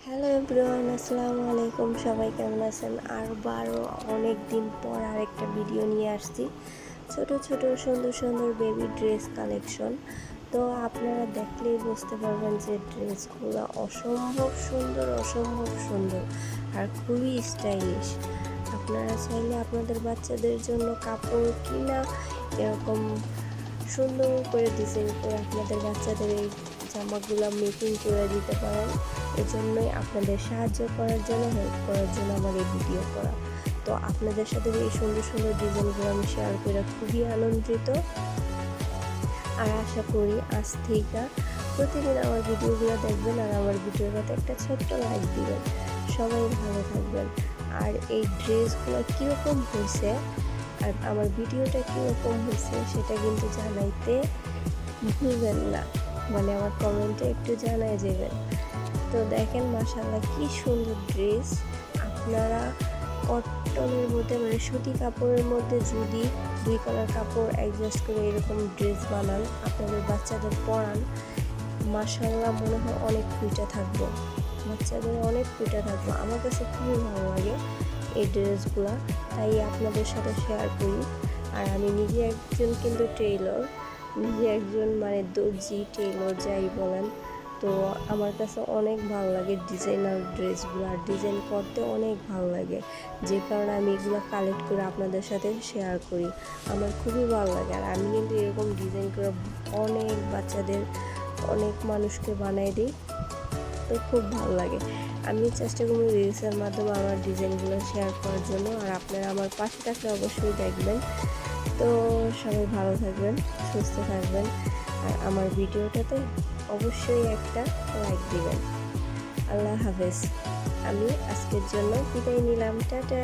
Hello everyone, আসসালামু আলাইকুম। সবাই কেমন আছেন? আবারও অনেক দিন পর আরেকটা ভিডিও নিয়ে আসছি। ছোট ছোট সুন্দর সুন্দর বেবি ড্রেস কালেকশন। তো আপনারা দেখলেই বুঝতে পারবেন যে ড্রেসগুলো অসম্ভব সুন্দর আর খুবই স্টাইলিশ। আপনারা চাইলে আপনাদের বাচ্চাদের জন্য কাপড় কিনা এরকম সুন্দর করে ডিজাইন করে আপনাদের বাচ্চাদের এই জামাগুলো মেকিং করে দিতে পারেন। এজন্যই আপনাদের সাহায্য করার জন্য, হেল্প করার জন্য আমার এই ভিডিও করা। তো আপনাদের সাথে এই সুন্দর সুন্দর ডিজাইনগুলো আমি শেয়ার করে খুবই আনন্দিত, আর আশা করি আজ থেকে প্রতিদিন আমার ভিডিওগুলো দেখবেন আর আমার ভিডিওটাতে একটা ছোট্ট লাইক দিবেন। সবাই ভালো থাকবেন। আর এই ড্রেসগুলো কীরকম হয়েছে আর আমার ভিডিওটা কীরকম হয়েছে সেটা কিন্তু জানাইতে ভুলবেন না, মানে আমার কমেন্টে একটু জানাই যাবেন। তো দেখেন মাশাআল্লাহ কি সুন্দর ড্রেস। আপনারা কটনের মধ্যে মানে সুতি কাপড়ের মধ্যে যদি দুই কালার কাপড় অ্যাডজাস্ট করে এরকম ড্রেস বানান, আপনাদের বাচ্চাদের পরান, মাশাআল্লাহ মনে হয় অনেক ফুটে থাকবো, বাচ্চাদের অনেক ফুটে থাকবো। আমার কাছে খুবই ভালো লাগে এই ড্রেসগুলো, তাই আপনাদের সাথে শেয়ার করি। আর আমি নিজে একজন কিন্তু টেইলর, নিজে একজন মানে দর্জি টেইলর যাই বলেন। তো আমার কাছে অনেক ভালো লাগে ডিজাইনার ড্রেসগুলো, আর ডিজাইন করতে অনেক ভালো লাগে, যে কারণে আমি এগুলো কালেক্ট করে আপনাদের সাথে শেয়ার করি। আমার খুবই ভালো লাগে। আর আমি কিন্তু এরকম ডিজাইন করে অনেক বাচ্চাদের, অনেক মানুষকে বানাই দিই, তো খুব ভালো লাগে। আমি চেষ্টা করি রিলসের মাধ্যমে আমার ডিজাইনগুলো শেয়ার করার জন্য, আর আপনারা আমার পাশে থাকলে অবশ্যই দেখবেন। তো সবাই ভালো থাকবেন, সুস্থ থাকবেন, আর আমার ভিডিওটাতে অবশ্যই একটা লাইক দিবেন। আল্লাহ হাফেজ। আমি আজকের জন্য বিদায় নিলাম, টাটা।